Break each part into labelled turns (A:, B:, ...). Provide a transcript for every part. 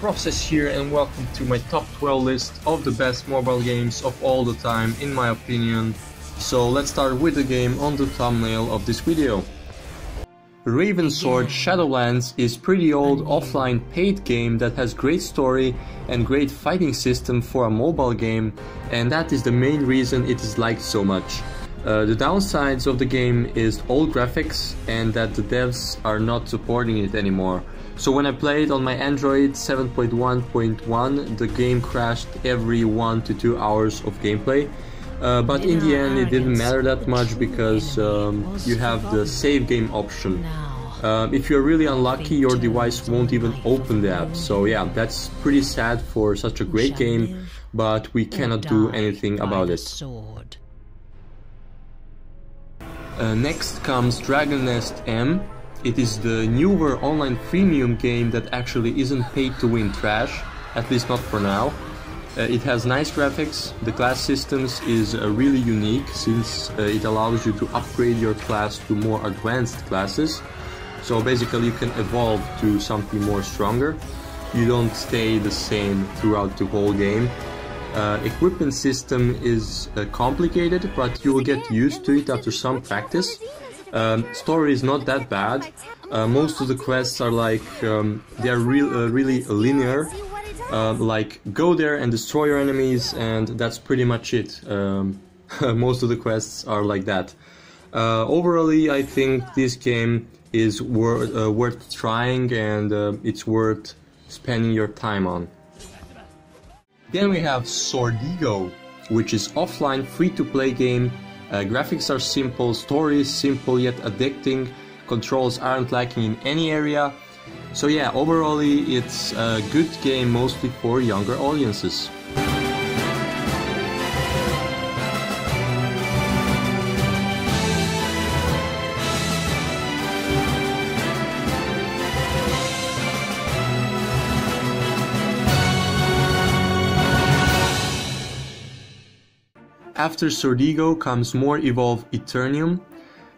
A: PrOfSeS here, and welcome to my top 12 list of the best mobile games of all the time, in my opinion. So let's start with the game on the thumbnail of this video. Ravensword Shadowlands is pretty old offline paid game that has great story and great fighting system for a mobile game, and that is the main reason it is liked so much. The downsides of the game is old graphics and that the devs are not supporting it anymore. So when I played on my Android 7.1.1, the game crashed every 1 to 2 hours of gameplay. But in the end it didn't matter that much because you have the save game option. If you're really unlucky, your device won't even open the app. So yeah, that's pretty sad for such a great game, but we cannot do anything about it. Next comes Dragon Nest M. It is the newer online freemium game that actually isn't paid to win trash, at least not for now. It has nice graphics, the class systems is really unique since it allows you to upgrade your class to more advanced classes. So basically you can evolve to something more stronger. You don't stay the same throughout the whole game. Equipment system is complicated, but you will get used to it after some practice. Story is not that bad. Most of the quests are like they're really linear. Like go there and destroy your enemies, and that's pretty much it. Most of the quests are like that. Overall, I think this game is worth trying, and it's worth spending your time on. Then we have Swordigo, which is offline free-to-play game. Graphics are simple, story is simple yet addicting, controls aren't lacking in any area. So yeah, overall it's a good game mostly for younger audiences. After Swordigo comes more evolved Eternium.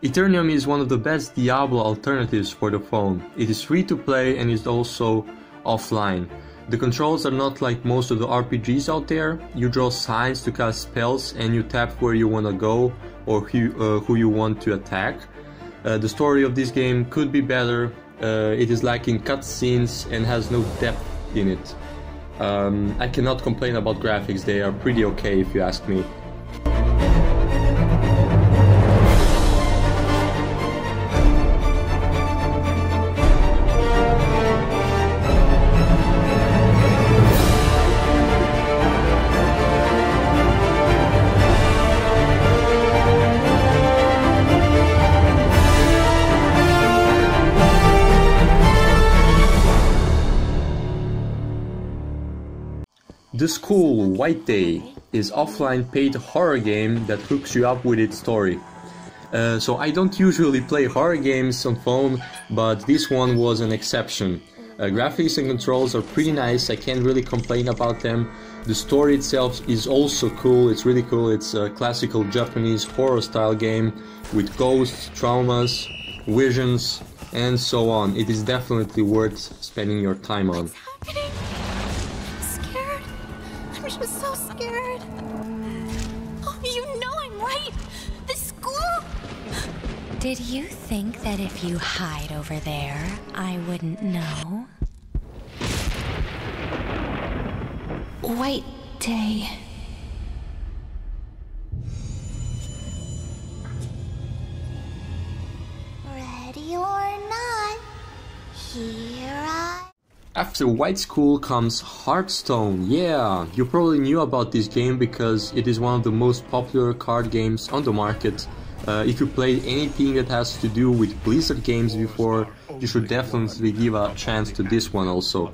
A: Eternium is one of the best Diablo alternatives for the phone. It is free to play and is also offline. The controls are not like most of the RPGs out there. You draw signs to cast spells and you tap where you want to go or who you want to attack. The story of this game could be better. It is lacking cutscenes and has no depth in it. I cannot complain about graphics, they are pretty okay if you ask me. The School White Day is offline paid horror game that hooks you up with its story. So I don't usually play horror games on phone, but this one was an exception. Graphics and controls are pretty nice, I can't really complain about them. The story itself is also cool, it's really cool. It's a classical Japanese horror style game with ghosts, traumas, visions and so on. It is definitely worth spending your time on.
B: I'm so scared. Oh, you know I'm right. The school.
C: Did you think that if you hide over there, I wouldn't know?
B: White Day. Ready or not, here I...
A: After White School comes Hearthstone. Yeah, you probably knew about this game because it is one of the most popular card games on the market. If you played anything that has to do with Blizzard games before, you should definitely give a chance to this one also.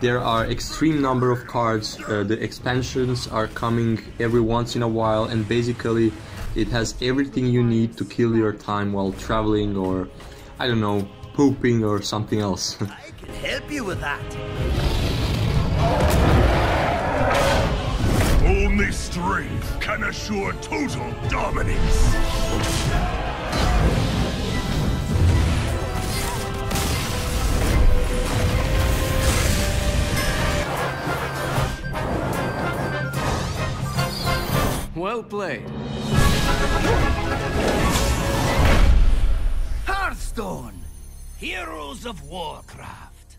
A: There are extreme number of cards, the expansions are coming every once in a while, and basically it has everything you need to kill your time while traveling or, I don't know, pooping or something else.
D: Help you with that.
E: Only strength can assure total dominance.
F: Well played.
D: Hearthstone! Heroes of Warcraft.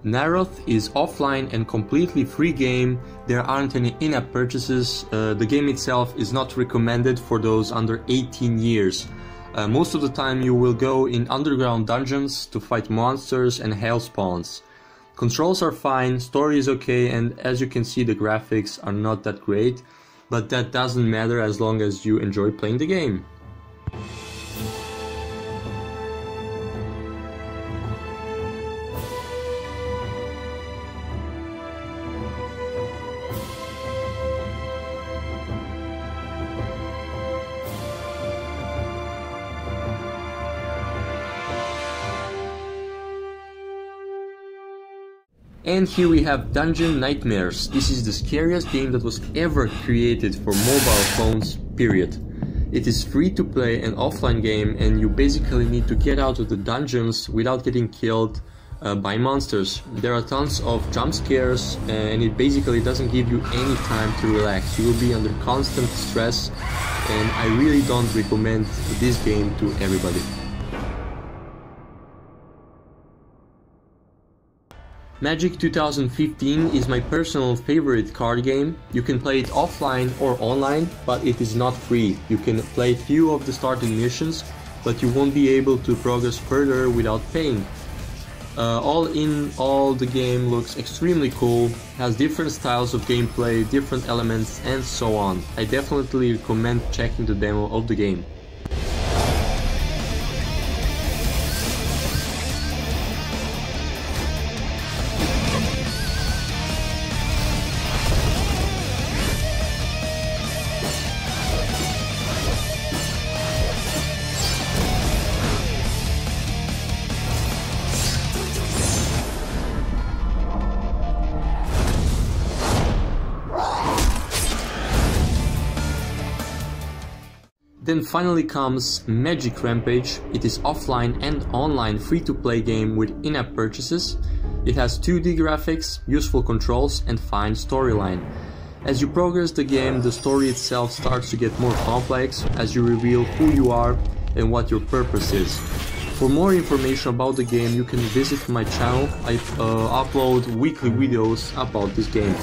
A: Naroth is offline and completely free game. There aren't any in-app purchases. The game itself is not recommended for those under 18 years. Most of the time you will go in underground dungeons to fight monsters and hell spawns. Controls are fine, story is okay, and as you can see the graphics are not that great, but that doesn't matter as long as you enjoy playing the game. And here we have Dungeon Nightmares. This is the scariest game that was ever created for mobile phones, period. It is free to play an offline game and you basically need to get out of the dungeons without getting killed by monsters. There are tons of jump scares and it basically doesn't give you any time to relax. You will be under constant stress and I really don't recommend this game to everybody. Magic 2015 is my personal favorite card game. You can play it offline or online, but it is not free. You can play few of the starting missions, but you won't be able to progress further without paying. All in all, the game looks extremely cool, has different styles of gameplay, different elements and so on. I definitely recommend checking the demo of the game. Then finally comes Magic Rampage. It is offline and online free-to-play game with in-app purchases. It has 2D graphics, useful controls and fine storyline. As you progress the game, the story itself starts to get more complex as you reveal who you are and what your purpose is. For more information about the game, you can visit my channel. I upload weekly videos about this game.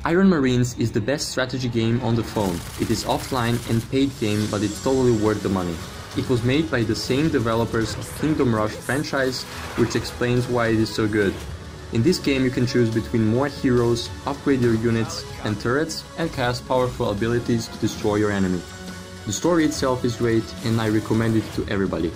A: Iron Marines is the best strategy game on the phone. It is offline and paid game, but it's totally worth the money. It was made by the same developers of Kingdom Rush franchise, which explains why it is so good. In this game you can choose between more heroes, upgrade your units and turrets, and cast powerful abilities to destroy your enemy. The story itself is great and I recommend it to everybody.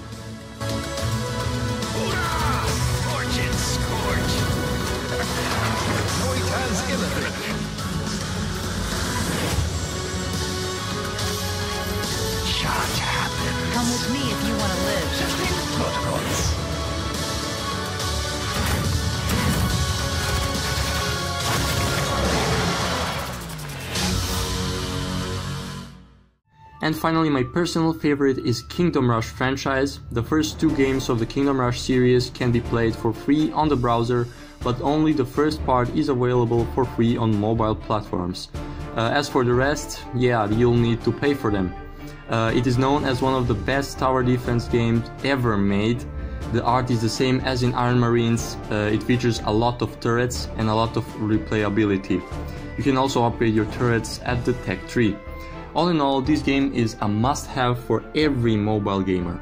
G: Come with me if you want to live. Protocols.
A: And finally, my personal favorite is Kingdom Rush franchise. The first 2 games of the Kingdom Rush series can be played for free on the browser, but only the first part is available for free on mobile platforms. As for the rest, yeah, you'll need to pay for them. It is known as one of the best tower defense games ever made. The art is the same as in Iron Marines. It features a lot of turrets and a lot of replayability. You can also upgrade your turrets at the tech tree. All in all, this game is a must-have for every mobile gamer.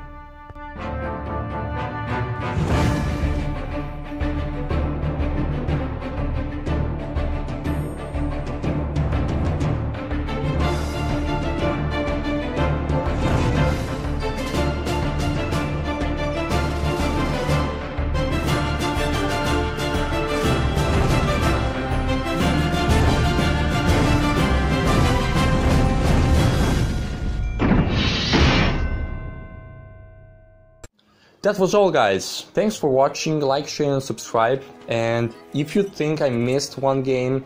A: That was all, guys. Thanks for watching, like, share and subscribe. And if you think I missed one game,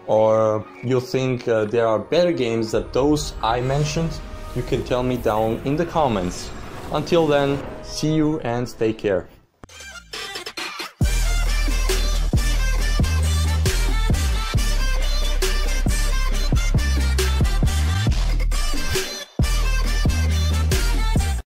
A: or you think there are better games than those I mentioned, you can tell me down in the comments. Until then, see you and take care.